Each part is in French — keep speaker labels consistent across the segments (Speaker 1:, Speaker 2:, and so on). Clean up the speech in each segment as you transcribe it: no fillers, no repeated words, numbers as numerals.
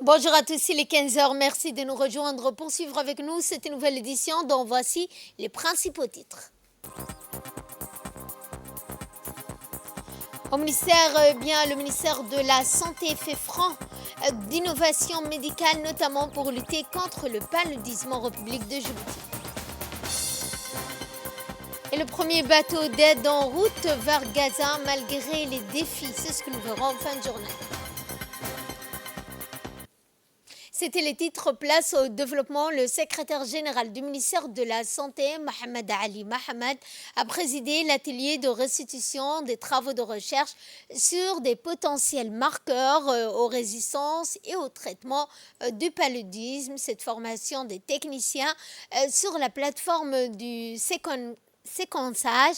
Speaker 1: Bonjour à tous, il est 15 heures. Merci de nous rejoindre pour suivre avec nous cette nouvelle édition dont voici les principaux titres. Au ministère, le ministère de la Santé fait front d'innovation médicale, notamment pour lutter contre le paludisme en République de Djibouti. Et le premier bateau d'aide en route vers Gaza malgré les défis, c'est ce que nous verrons en fin de journée. C'était les titres. Place au développement. Le secrétaire général du ministère de la Santé, Mohamed Ali Mohamed, a présidé l'atelier de restitution des travaux de recherche sur des potentiels marqueurs aux résistances et au traitement du paludisme. Cette formation des techniciens sur la plateforme du séquençage.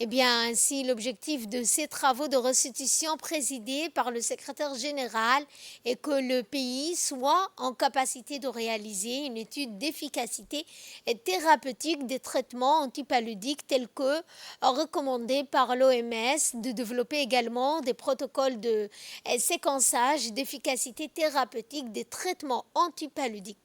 Speaker 1: Ainsi, l'objectif de ces travaux de restitution présidés par le secrétaire général est que le pays soit en capacité de réaliser une étude d'efficacité thérapeutique des traitements antipaludiques tels que recommandés par l'OMS, de développer également des protocoles de séquençage d'efficacité thérapeutique des traitements antipaludiques.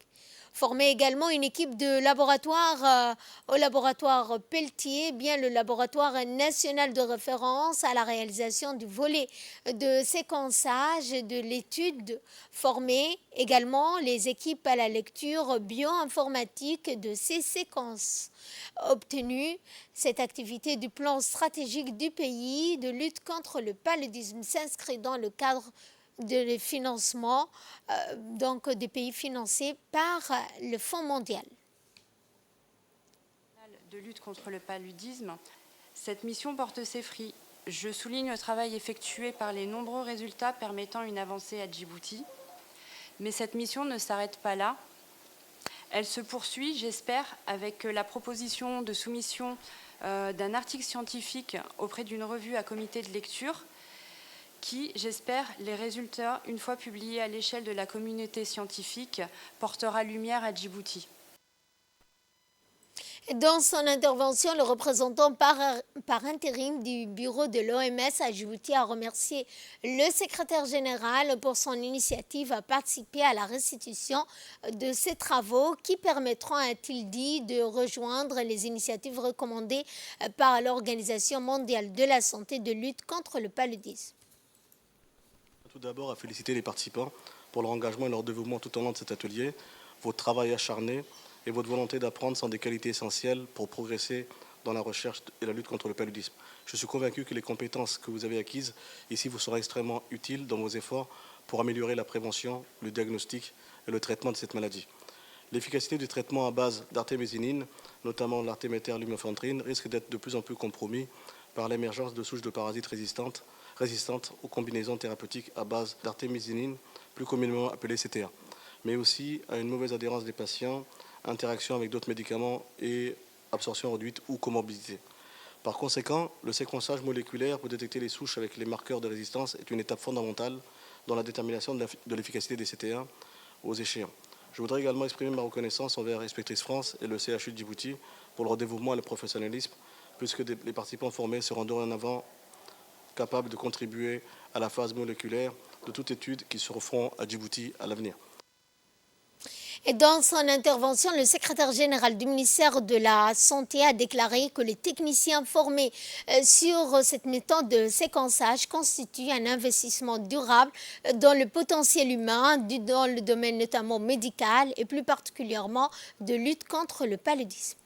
Speaker 1: Former également une équipe de laboratoire au laboratoire Pelletier, le laboratoire national de référence à la réalisation du volet de séquençage de l'étude. Former également les équipes à la lecture bioinformatique de ces séquences obtenues. Cette activité du plan stratégique du pays de lutte contre le paludisme s'inscrit dans le cadre de financement des pays financés par le Fonds mondial.
Speaker 2: De lutte contre le paludisme, cette mission porte ses fruits. Je souligne le travail effectué par les nombreux résultats permettant une avancée à Djibouti. Mais cette mission ne s'arrête pas là. Elle se poursuit, j'espère, avec la proposition de soumission d'un article scientifique auprès d'une revue à comité de lecture qui, j'espère, les résultats, une fois publiés à l'échelle de la communauté scientifique, portera lumière à Djibouti.
Speaker 1: Dans son intervention, le représentant par intérim du bureau de l'OMS à Djibouti a remercié le secrétaire général pour son initiative à participer à la restitution de ces travaux qui permettront, a-t-il dit, de rejoindre les initiatives recommandées par l'Organisation mondiale de la santé de lutte contre le paludisme.
Speaker 3: Tout d'abord, à féliciter les participants pour leur engagement et leur dévouement tout au long de cet atelier, votre travail acharné et votre volonté d'apprendre sont des qualités essentielles pour progresser dans la recherche et la lutte contre le paludisme. Je suis convaincu que les compétences que vous avez acquises ici vous seront extrêmement utiles dans vos efforts pour améliorer la prévention, le diagnostic et le traitement de cette maladie. L'efficacité du traitement à base d'artémisinine, notamment l'artéméter lumefantrine, risque d'être de plus en plus compromis par l'émergence de souches de parasites résistantes aux combinaisons thérapeutiques à base d'artémisinine, plus communément appelée CTA, mais aussi à une mauvaise adhérence des patients, interaction avec d'autres médicaments et absorption réduite ou comorbidité. Par conséquent, le séquençage moléculaire pour détecter les souches avec les marqueurs de résistance est une étape fondamentale dans la détermination de l'efficacité des CTA aux échéants. Je voudrais également exprimer ma reconnaissance envers Respectrice France et le CHU de Djibouti pour leur dévouement et le professionnalisme, puisque les participants formés seront dorénavant capables de contribuer à la phase moléculaire de toute étude qui se feront à Djibouti à l'avenir.
Speaker 1: Et dans son intervention, le secrétaire général du ministère de la Santé a déclaré que les techniciens formés sur cette méthode de séquençage constituent un investissement durable dans le potentiel humain, dans le domaine notamment médical et plus particulièrement de lutte contre le paludisme.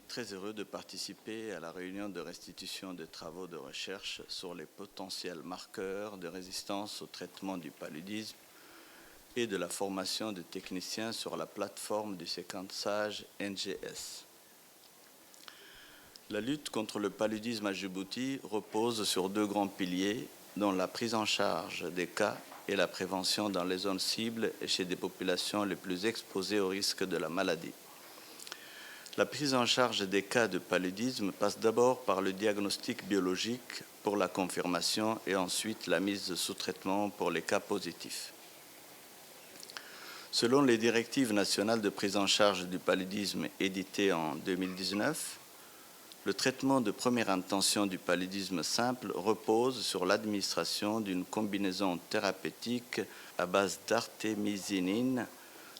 Speaker 4: Très heureux de participer à la réunion de restitution des travaux de recherche sur les potentiels marqueurs de résistance au traitement du paludisme et de la formation des techniciens sur la plateforme du séquençage NGS. La lutte contre le paludisme à Djibouti repose sur deux grands piliers, dont la prise en charge des cas et la prévention dans les zones cibles et chez des populations les plus exposées au risque de la maladie. La prise en charge des cas de paludisme passe d'abord par le diagnostic biologique pour la confirmation et ensuite la mise sous traitement pour les cas positifs. Selon les directives nationales de prise en charge du paludisme éditées en 2019, Le traitement de première intention du paludisme simple repose sur l'administration d'une combinaison thérapeutique à base d'artémisinine,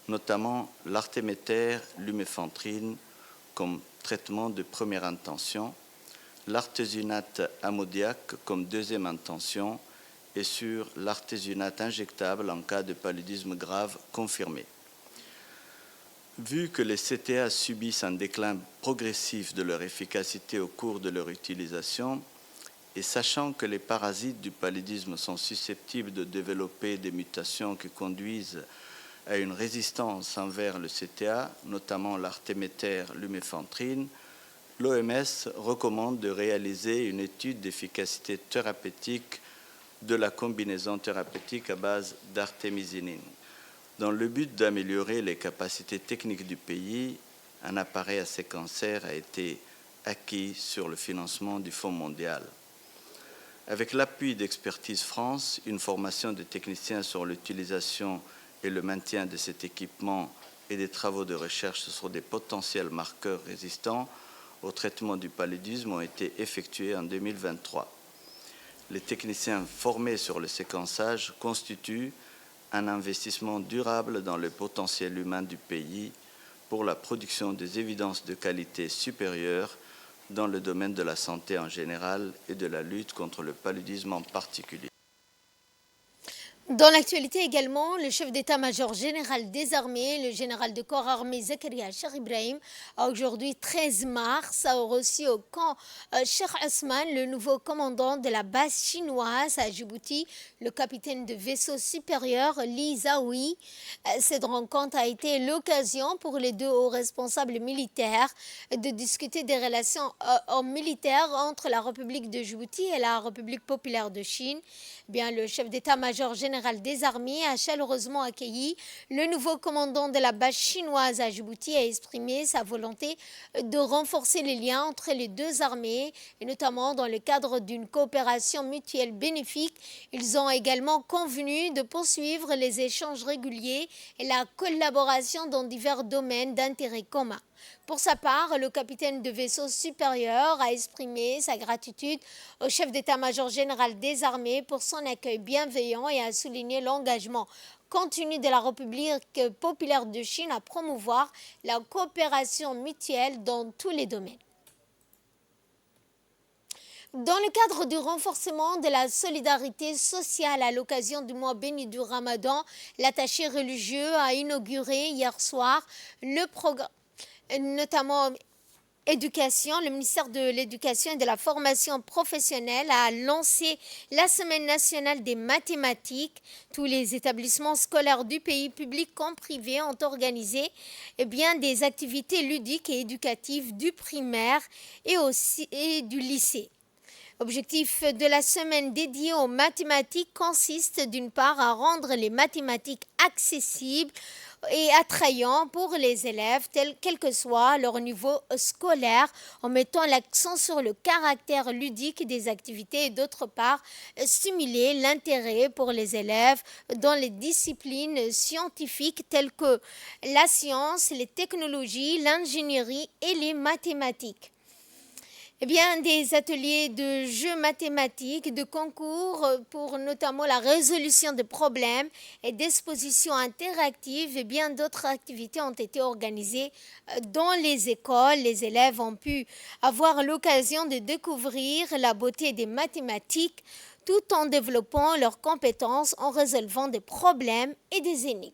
Speaker 4: notamment l'artéméter luméfantrine comme traitement de première intention, l'artésunate ammoniaque comme deuxième intention et sur l'artésunate injectable en cas de paludisme grave confirmé. Vu que les CTA subissent un déclin progressif de leur efficacité au cours de leur utilisation, et sachant que les parasites du paludisme sont susceptibles de développer des mutations qui conduisent à une résistance envers le CTA, notamment l'artéméter luméfantrine, l'OMS recommande de réaliser une étude d'efficacité thérapeutique de la combinaison thérapeutique à base d'artémisinine. Dans le but d'améliorer les capacités techniques du pays, un appareil à séquenceur a été acquis sur le financement du Fonds mondial. Avec l'appui d'Expertise France, une formation de techniciens sur l'utilisation et le maintien de cet équipement et des travaux de recherche sur des potentiels marqueurs résistants au traitement du paludisme ont été effectués en 2023. Les techniciens formés sur le séquençage constituent un investissement durable dans le potentiel humain du pays pour la production des évidences de qualité supérieure dans le domaine de la santé en général et de la lutte contre le paludisme en particulier.
Speaker 1: Dans l'actualité également, le chef d'état-major général des armées, le général de corps armé Zakaria Cheikh Ibrahim, a aujourd'hui 13 mars a reçu au camp Cheikh Ousmane, le nouveau commandant de la base chinoise à Djibouti, le capitaine de vaisseau supérieur Li Zaoui. Cette rencontre a été l'occasion pour les deux hauts responsables militaires de discuter des relations militaires entre la République de Djibouti et la République populaire de Chine. Bien, le chef d'état-major général des armées a chaleureusement accueilli le nouveau commandant de la base chinoise à Djibouti et a exprimé sa volonté de renforcer les liens entre les deux armées, et notamment dans le cadre d'une coopération mutuelle bénéfique. Ils ont également convenu de poursuivre les échanges réguliers et la collaboration dans divers domaines d'intérêt commun. Pour sa part, le capitaine de vaisseau supérieur a exprimé sa gratitude au chef d'état-major général des armées pour son accueil bienveillant et a souligné l'engagement continu de la République populaire de Chine à promouvoir la coopération mutuelle dans tous les domaines. Dans le cadre du renforcement de la solidarité sociale à l'occasion du mois béni du Ramadan, l'attaché religieux a inauguré hier soir le programme, notamment éducation. Le ministère de l'Éducation et de la Formation professionnelle a lancé la Semaine nationale des mathématiques. Tous les établissements scolaires du pays, publics comme privés, ont organisé des activités ludiques et éducatives du primaire et du lycée. L'objectif de la semaine dédiée aux mathématiques consiste d'une part à rendre les mathématiques accessibles et attrayants pour les élèves, quel que soit leur niveau scolaire, en mettant l'accent sur le caractère ludique des activités et d'autre part stimuler l'intérêt pour les élèves dans les disciplines scientifiques telles que la science, les technologies, l'ingénierie et les mathématiques. Des ateliers de jeux mathématiques, de concours pour notamment la résolution de problèmes et d'expositions interactives et bien d'autres activités ont été organisées dans les écoles. Les élèves ont pu avoir l'occasion de découvrir la beauté des mathématiques tout en développant leurs compétences en résolvant des problèmes et des énigmes.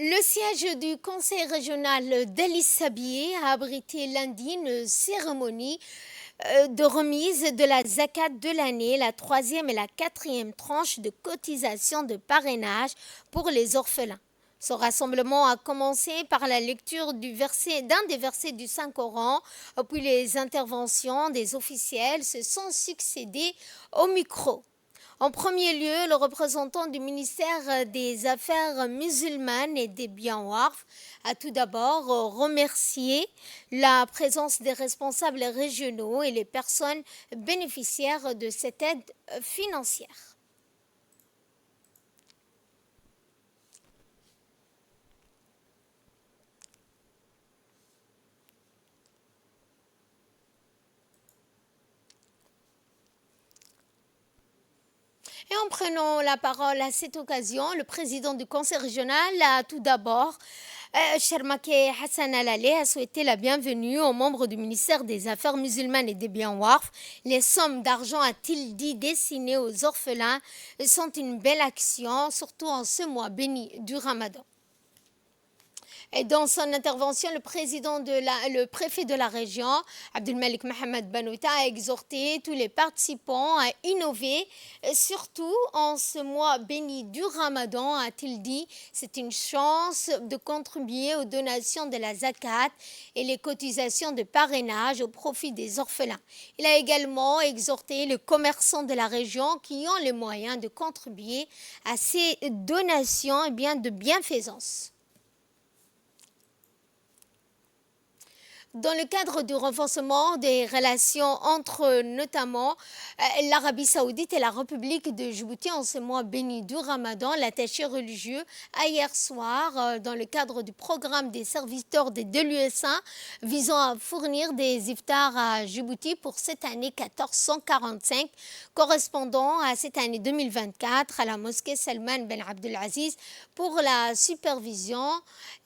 Speaker 1: Le siège du Conseil régional d'Ali Sabié a abrité lundi une cérémonie de remise de la zakat de l'année, la 3e et la 4e tranche de cotisation de parrainage pour les orphelins. Ce rassemblement a commencé par la lecture d'un des versets du Saint-Coran, puis les interventions des officiels se sont succédées au micro. En premier lieu, le représentant du ministère des Affaires musulmanes et des biens waqf a tout d'abord remercié la présence des responsables régionaux et les personnes bénéficiaires de cette aide financière. Et en prenant la parole à cette occasion, le président du conseil régional a tout d'abord, Shermake Hassan Alaleh, a souhaité la bienvenue aux membres du ministère des Affaires musulmanes et des biens waqf. Les sommes d'argent, a-t-il dit, destinées aux orphelins sont une belle action, surtout en ce mois béni du Ramadan. Et dans son intervention, le préfet de la région, Abdelmalik Mohamed Banouta, a exhorté tous les participants à innover, surtout en ce mois béni du Ramadan, a-t-il dit. C'est une chance de contribuer aux donations de la zakat et les cotisations de parrainage au profit des orphelins. Il a également exhorté les commerçants de la région qui ont les moyens de contribuer à ces donations de bienfaisance. Dans le cadre du renforcement des relations entre notamment l'Arabie Saoudite et la République de Djibouti en ce mois béni du Ramadan, l'attaché religieux a hier soir, dans le cadre du programme des serviteurs des deux lieux saints visant à fournir des iftars à Djibouti pour cette année 1445, correspondant à cette année 2024 à la mosquée Salman Ben Abdelaziz pour la supervision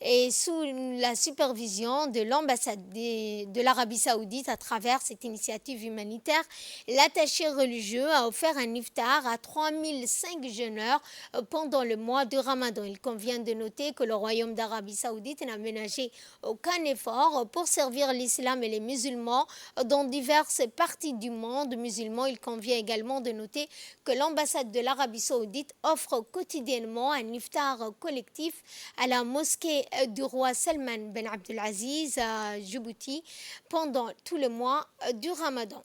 Speaker 1: et sous la supervision de l'ambassade de l'Arabie Saoudite à travers cette initiative humanitaire. L'attaché religieux a offert un iftar à 3005 jeûneurs pendant le mois de Ramadan. Il convient de noter que le Royaume d'Arabie Saoudite n'a ménagé aucun effort pour servir l'islam et les musulmans dans diverses parties du monde musulman. Il convient également de noter que l'ambassade de l'Arabie Saoudite offre quotidiennement un iftar collectif à la mosquée du roi Salman Ben Abdelaziz à Djibouti pendant tout le mois du Ramadan.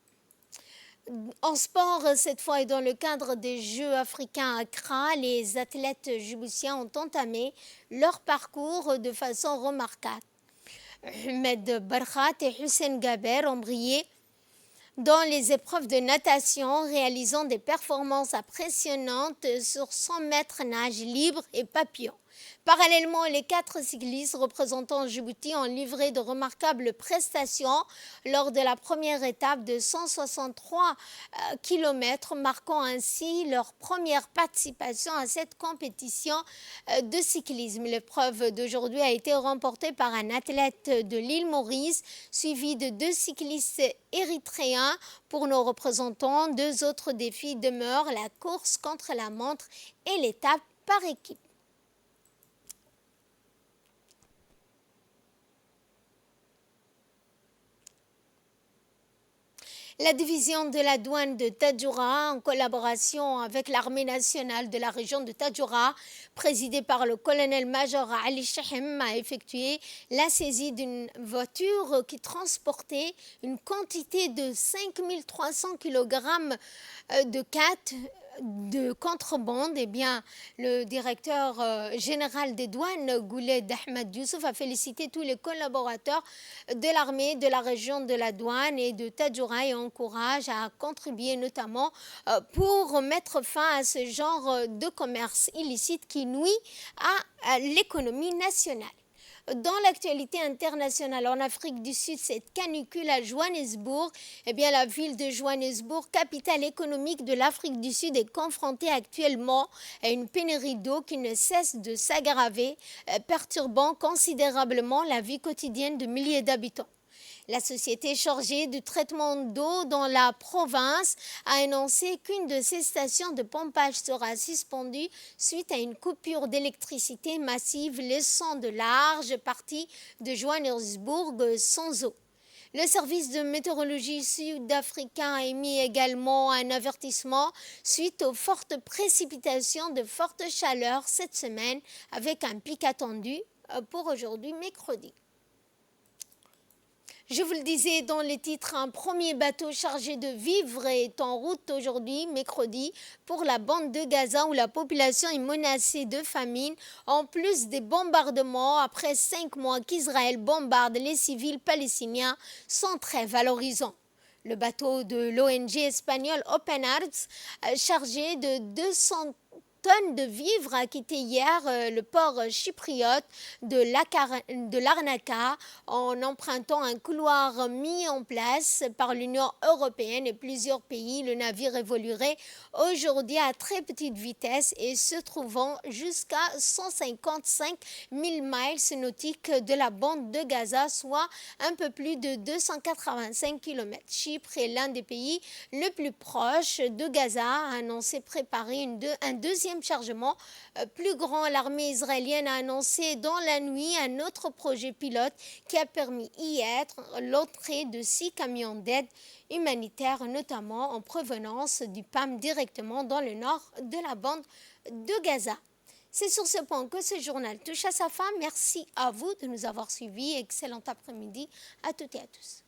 Speaker 1: En sport, cette fois, et dans le cadre des Jeux africains à Accra, les athlètes djiboutiens ont entamé leur parcours de façon remarquable. Ahmed Barkhat et Hussein Gaber ont brillé dans les épreuves de natation, réalisant des performances impressionnantes sur 100 mètres nage libre et papillon. Parallèlement, les 4 cyclistes représentant Djibouti ont livré de remarquables prestations lors de la première étape de 163 km, marquant ainsi leur première participation à cette compétition de cyclisme. L'épreuve d'aujourd'hui a été remportée par un athlète de l'île Maurice, suivi de 2 cyclistes érythréens. Pour nos représentants, 2 autres défis demeurent la course contre la montre et l'étape par équipe. La division de la douane de Tadjoura, en collaboration avec l'armée nationale de la région de Tadjoura, présidée par le colonel-major Ali Shahem, a effectué la saisie d'une voiture qui transportait une quantité de 5300 kg de de contrebande. Le directeur général des douanes, Gouled Ahmed Youssouf, a félicité tous les collaborateurs de l'armée de la région de la douane et de Tadjoura et encourage à contribuer notamment pour mettre fin à ce genre de commerce illicite qui nuit à l'économie nationale. Dans l'actualité internationale, en Afrique du Sud, cette canicule à Johannesburg, la ville de Johannesburg, capitale économique de l'Afrique du Sud, est confrontée actuellement à une pénurie d'eau qui ne cesse de s'aggraver, perturbant considérablement la vie quotidienne de milliers d'habitants. La société chargée du traitement d'eau dans la province a annoncé qu'une de ses stations de pompage sera suspendue suite à une coupure d'électricité massive, laissant de larges parties de Johannesburg sans eau. Le service de météorologie sud-africain a émis également un avertissement suite aux fortes précipitations de forte chaleur cette semaine, avec un pic attendu pour aujourd'hui mercredi. Je vous le disais dans les titres, un premier bateau chargé de vivres est en route aujourd'hui, mercredi, pour la bande de Gaza où la population est menacée de famine, en plus des bombardements après 5 mois qu'Israël bombarde les civils palestiniens sans trêve valorisant. Le bateau de l'ONG espagnole Open Arms, chargé de 200 tonnes de vivres, a quitté hier le port chypriote de Larnaca en empruntant un couloir mis en place par l'Union européenne et plusieurs pays. Le navire évoluerait aujourd'hui à très petite vitesse et se trouvant jusqu'à 155 000 miles nautiques de la bande de Gaza, soit un peu plus de 285 km. Chypre est l'un des pays le plus proche de Gaza, a annoncé préparer un deuxième chargement plus grand. L'armée israélienne a annoncé dans la nuit un autre projet pilote qui a permis hier l'entrée de 6 camions d'aide humanitaire, notamment en provenance du PAM directement dans le nord de la bande de Gaza. C'est sur ce point que ce journal touche à sa fin. Merci à vous de nous avoir suivis. Excellent après-midi à toutes et à tous.